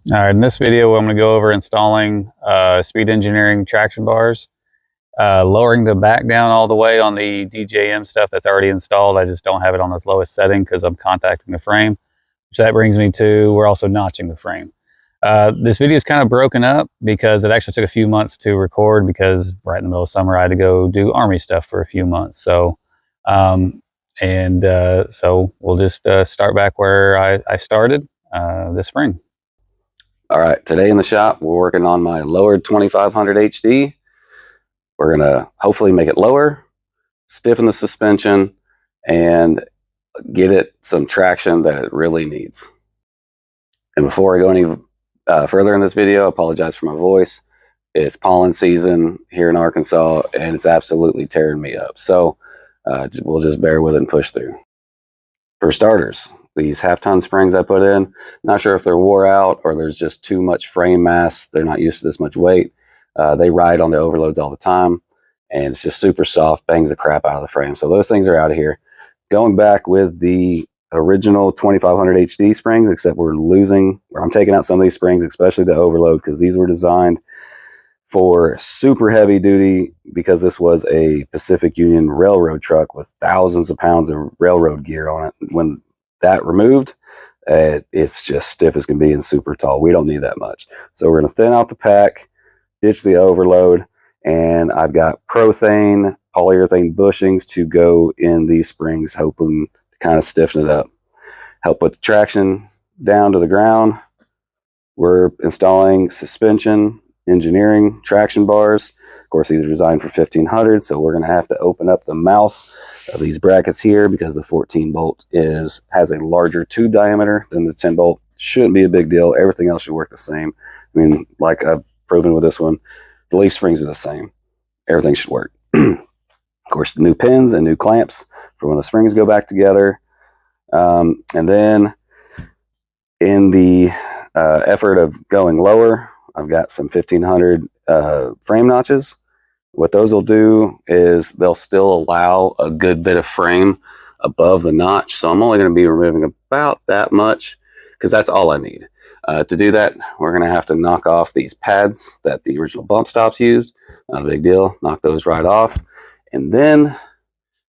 All right, in this video, I'm going to go over installing speed engineering traction bars, lowering the back down all the way on the DJM stuff that's already installed. I just don't have it on this lowest setting because I'm contacting the frame, which that brings me to, we're also notching the frame. This video is kind of broken up because it actually took a few months to record because right in the middle of summer I had to go do Army stuff for a few months. So, so we'll just start back where I started this spring. All right, today in the shop, we're working on my lowered 2500 HD. We're gonna hopefully make it lower, stiffen the suspension, and get it some traction that it really needs. And before I go any further in this video, I apologize for my voice. It's pollen season here in Arkansas, and it's absolutely tearing me up. So we'll just bear with it and push through. For starters, these half-ton springs I put in, not sure if they're wore out or there's just too much frame mass. They're not used to this much weight. They ride on the overloads all the time, and it's just super soft, bangs the crap out of the frame. So those things are out of here. Going back with the original 2500 HD springs, except I'm taking out some of these springs, especially the overload, because these were designed for super heavy duty, because this was a Pacific Union railroad truck with thousands of pounds of railroad gear on it. When that removed, it's just stiff as can be and super tall. We don't need that much. So we're going to thin out the pack, ditch the overload, and I've got prothane, polyurethane bushings to go in these springs, hoping to kind of stiffen it up. Help put the traction down to the ground. We're installing suspension engineering traction bars. Of course, these are designed for 1500, so we're going to have to open up the mouth of these brackets here because the 14 bolt has a larger tube diameter than the 10 bolt. Shouldn't be a big deal. Everything else should work the same. I mean, like I've proven with this one, the leaf springs are the same. Everything should work. Of course, new pins and new clamps for when the springs go back together. And then in the effort of going lower, I've got some 1500 frame notches. What those will do is they'll still allow a good bit of frame above the notch. So I'm only going to be removing about that much because that's all I need. To do that, we're going to have to knock off these pads that the original bump stops used. Not a big deal. Knock those right off. And then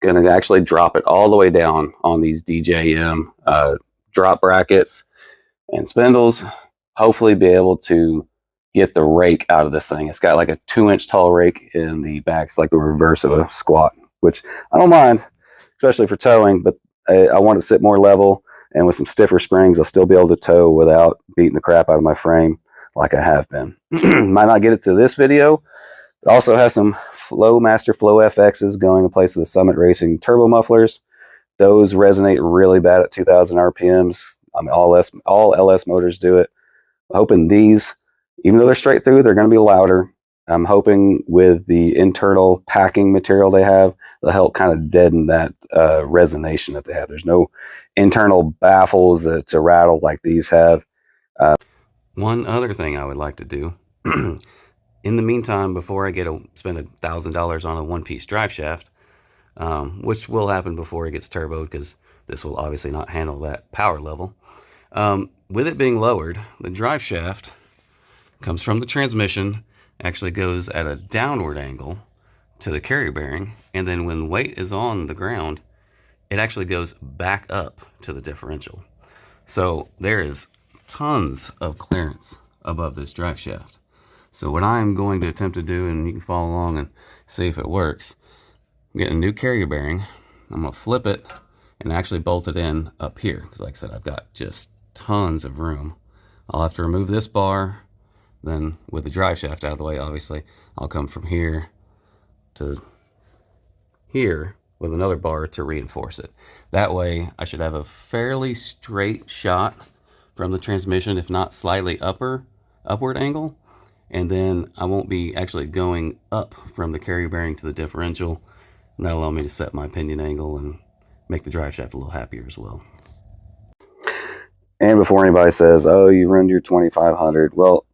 going to actually drop it all the way down on these DJM drop brackets and spindles. Hopefully be able to get the rake out of this thing. It's got like a 2-inch tall rake in the back. It's like the reverse of a squat, which I don't mind, especially for towing, but I want to sit more level, and with some stiffer springs, I'll still be able to tow without beating the crap out of my frame like I have been. Might not get it to this video. It also has some Flowmaster Flow FXs going in place of the Summit Racing turbo mufflers. Those resonate really bad at 2000 RPMs. I mean, all LS motors do it. I'm hoping these, even though they're straight through, they're going to be louder. I'm hoping with the internal packing material they have, they'll help kind of deaden that resonation that they have. There's no internal baffles to rattle like these have. One other thing I would like to do, in the meantime, before I spend $1,000 on a one-piece drive shaft, which will happen before it gets turboed because this will obviously not handle that power level. With it being lowered, the drive shaft comes from the transmission, actually goes at a downward angle to the carrier bearing, and then when weight is on the ground, it actually goes back up to the differential. So there is tons of clearance above this drive shaft. So what I'm going to attempt to do, and you can follow along and see if it works, I'm getting a new carrier bearing. I'm going to flip it and actually bolt it in up here, because like I said, I've got just tons of room. I'll have to remove this bar. Then with the drive shaft out of the way, obviously, I'll come from here to here with another bar to reinforce it. That way, I should have a fairly straight shot from the transmission, if not slightly upward angle. And then I won't be actually going up from the carrier bearing to the differential. And that'll allow me to set my pinion angle and make the drive shaft a little happier as well. And before anybody says, oh, you ruined your 2500, well,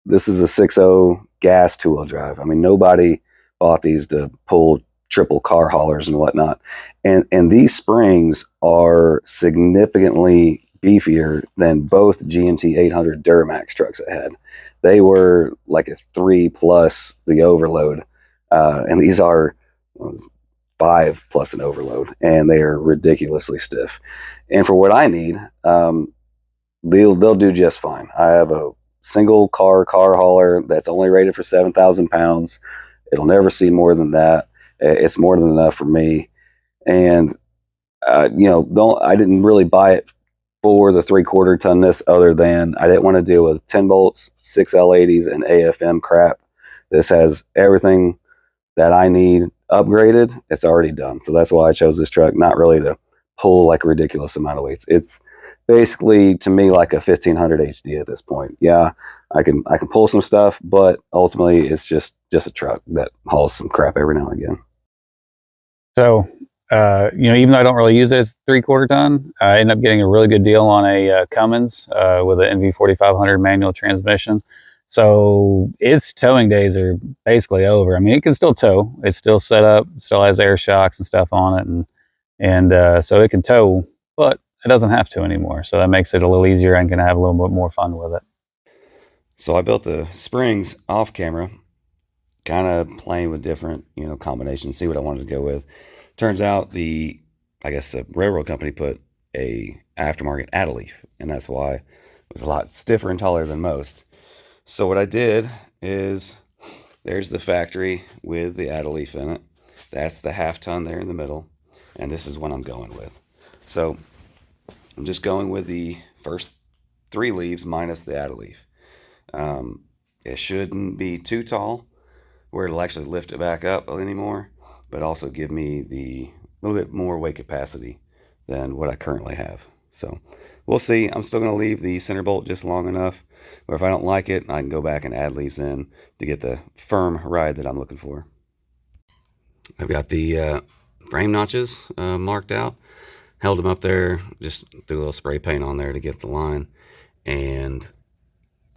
this is a 6.0 gas two-wheel drive. I mean, nobody bought these to pull triple car haulers and whatnot. And these springs are significantly beefier than both G&T 800 Duramax trucks I had. They were like a 3 plus the overload, and these are 5 plus an overload, and they are ridiculously stiff. And for what I need, they'll do just fine. I have a single car hauler that's only rated for 7,000 pounds. It'll never see more than that. It's more than enough for me. And I didn't really buy it for the 3/4 tonness, other than I didn't want to deal with 10 bolts, 6 L80s, and AFM crap. This has everything that I need upgraded. It's already done. So that's why I chose this truck, not really to pull like a ridiculous amount of weights. It's basically, to me, like a 1500 HD at this point. Yeah, I can pull some stuff, but ultimately it's just a truck that hauls some crap every now and again. So, even though I don't really use it as 3/4 ton, I ended up getting a really good deal on a Cummins with an NV4500 manual transmission. So its towing days are basically over. I mean, it can still tow. It's still set up, still has air shocks and stuff on it, and so it can tow, but it doesn't have to anymore. So that makes it a little easier and can have a little bit more fun with it. So I built the springs off camera, kind of playing with different, combinations, see what I wanted to go with. Turns out the railroad company put a aftermarket addle leaf, and that's why it was a lot stiffer and taller than most. So what I did is, there's the factory with the addle leaf in it. That's the 1/2 ton there in the middle, and this is what I'm going with. So I'm just going with the first 3 leaves minus the addle leaf. It shouldn't be too tall where it'll actually lift it back up anymore, but also give me the little bit more weight capacity than what I currently have. So we'll see. I'm still going to leave the center bolt just long enough, or if I don't like it, I can go back and add leaves in to get the firm ride that I'm looking for. I've got the frame notches marked out, held them up there, just threw a little spray paint on there to get the line, and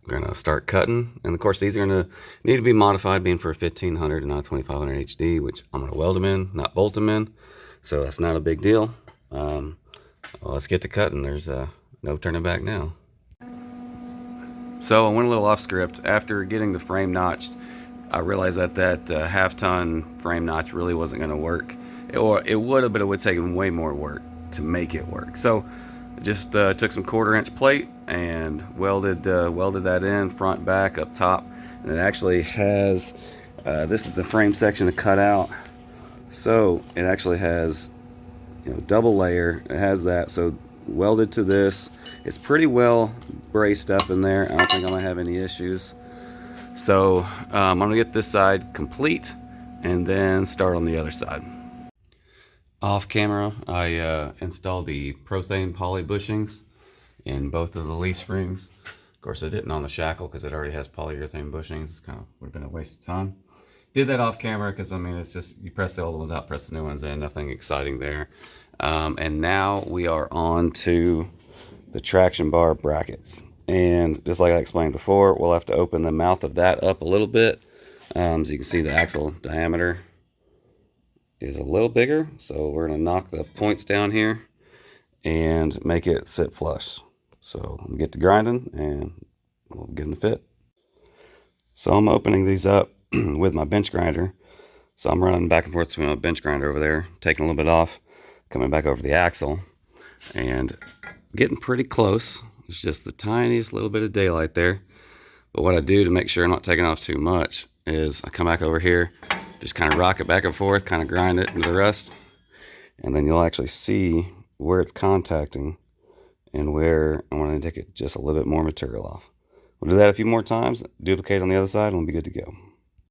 we're going to start cutting. And of course, these are going to need to be modified, being for a 1500 and not a 2500 HD, which I'm going to weld them in, not bolt them in. So that's not a big deal. Well, let's get to cutting. There's no turning back now. So I went a little off script. After getting the frame notched, I realized that 1/2 ton frame notch really wasn't going to work. Or it would have, but it would have taken way more work to make it work. So just took some 1/4 inch plate and welded that in, front, back, up top. And it actually has, this is the frame section to cut out. So it actually has, double layer. It has that. So welded to this. It's pretty well braced up in there. I don't think I'm gonna have any issues. So I'm gonna get this side complete and then start on the other side. Off camera, I installed the prothane poly bushings in both of the leaf springs. Of course, I didn't on the shackle because it already has polyurethane bushings. It's kind of would have been a waste of time. Did that off camera because, I mean, it's just, you press the old ones out, press the new ones in, nothing exciting there. And now we are on to the traction bar brackets. And just like I explained before, we'll have to open the mouth of that up a little bit. So you can see the axle diameter is a little bigger. So we're going to knock the points down here and make it sit flush. So I'm get to grinding and we'll get them to fit. So I'm opening these up with my bench grinder. So I'm running back and forth between my bench grinder over there, taking a little bit off, coming back over the axle, and getting pretty close. It's just the tiniest little bit of daylight there. But what I do to make sure I'm not taking off too much is I come back over here, just kind of rock it back and forth, kind of grind it into the rust, and then you'll actually see where it's contacting and where I want to take just a little bit more material off. We'll do that a few more times, duplicate on the other side, and we'll be good to go.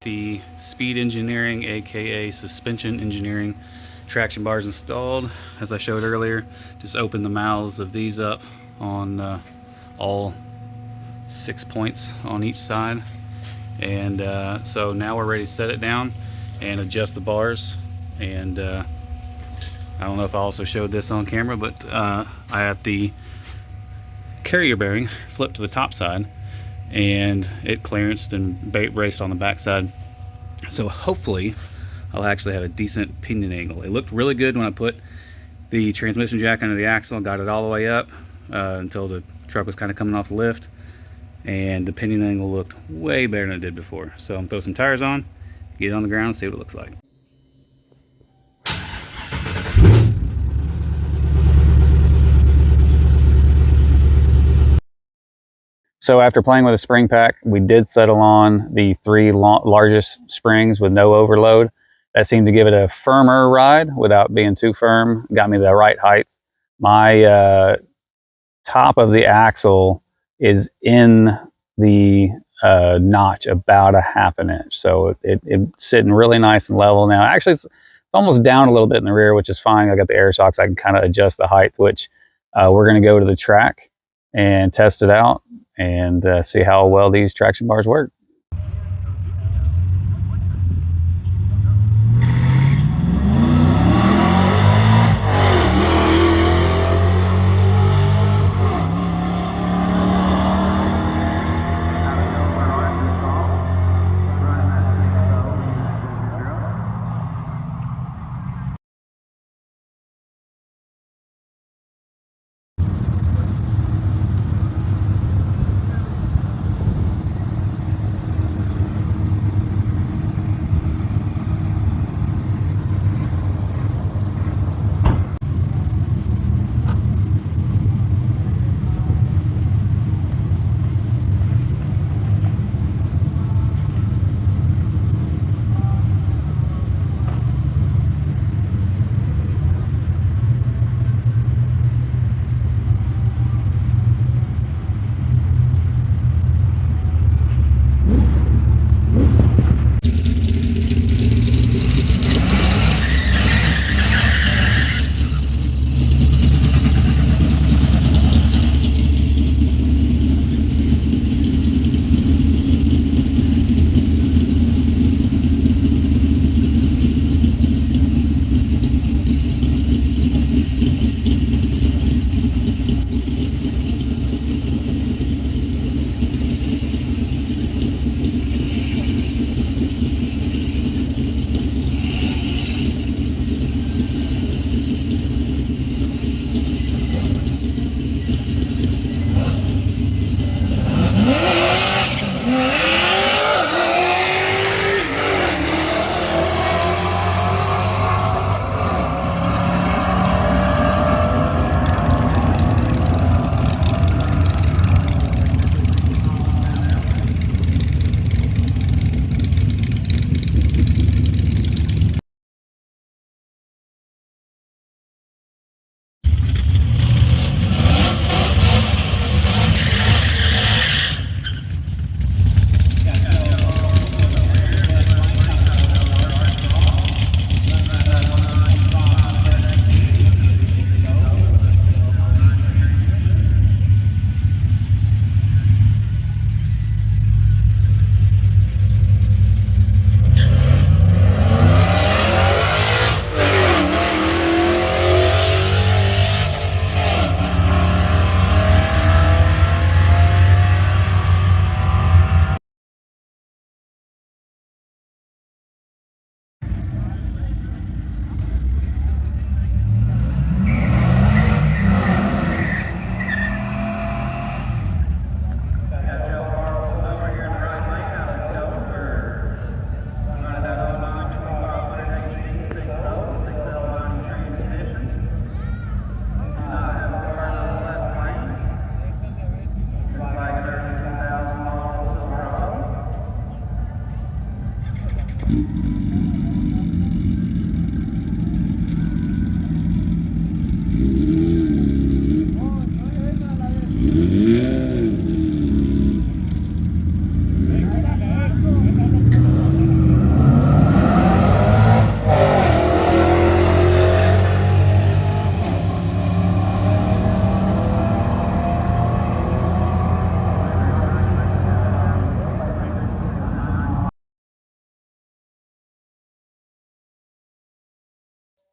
The Speed Engineering, aka Suspension Engineering traction bars installed. As I showed earlier, just open the mouths of these up on all 6 points on each side. And so now we're ready to set it down and adjust the bars. And I don't know if I also showed this on camera, but I have the carrier bearing flipped to the top side, and it clearanced and braced on the back side. So hopefully I'll actually have a decent pinion angle. It looked really good when I put the transmission jack under the axle, got it all the way up, until the truck was kind of coming off the lift, and the pinion angle looked way better than it did before. So I'm gonna throw some tires on, get it on the ground, and see what it looks like. So after playing with a spring pack, we did settle on the three largest springs with no overload. That seemed to give it a firmer ride without being too firm. Got me the right height. My top of the axle is in the notch about a half an inch. So it's sitting really nice and level now. Actually, it's almost down a little bit in the rear, which is fine. I got the air shocks. I can kind of adjust the height, which we're going to go to the track and test it out and see how well these traction bars work.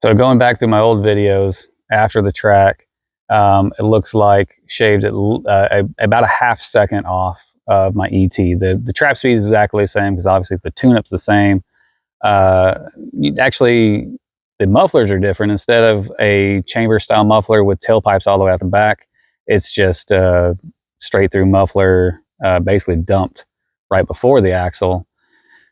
So going back to my old videos after the track, it looks like shaved at about a half second off of my ET. The trap speed is exactly the same because obviously the tune-up's the same. Actually, the mufflers are different. Instead of a chamber style muffler with tailpipes all the way out the back, It's just straight through muffler, basically dumped right before the axle.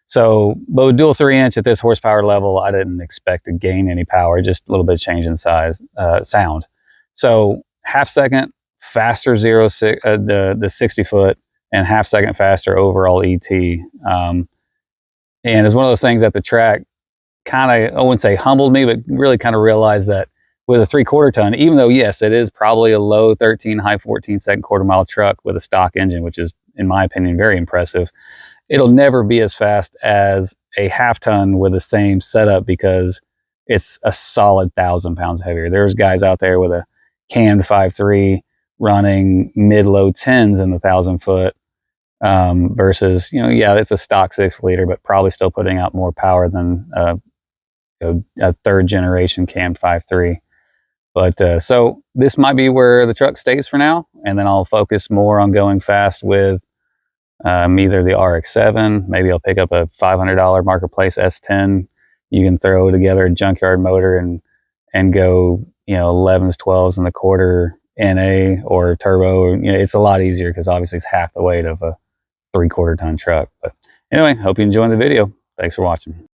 So, but with dual 3-inch at this horsepower level, I didn't expect to gain any power, just a little bit of change in size, sound. So half second faster the 60 foot, and half second faster overall ET. And it's one of those things at the track kind of, I wouldn't say humbled me, but really kind of realized that with a 3/4 ton, even though yes, it is probably a low 13, high 14 second quarter mile truck with a stock engine, which is in my opinion very impressive, it'll never be as fast as a half ton with the same setup because it's a solid 1,000 pounds heavier. There's guys out there with a cammed 5.3 running mid-low 10s in the 1,000 foot versus, you know, yeah, it's a stock 6-liter, but probably still putting out more power than a third generation cammed 5.3. But so this might be where the truck stays for now, and then I'll focus more on going fast with either the RX-7, maybe I'll pick up a $500 Marketplace S10. You can throw together a junkyard motor and go, you know, 11s, 12s in the quarter NA or turbo. You know, it's a lot easier because obviously it's half the weight of a 3/4 ton truck. But anyway, hope you enjoyed the video. Thanks for watching.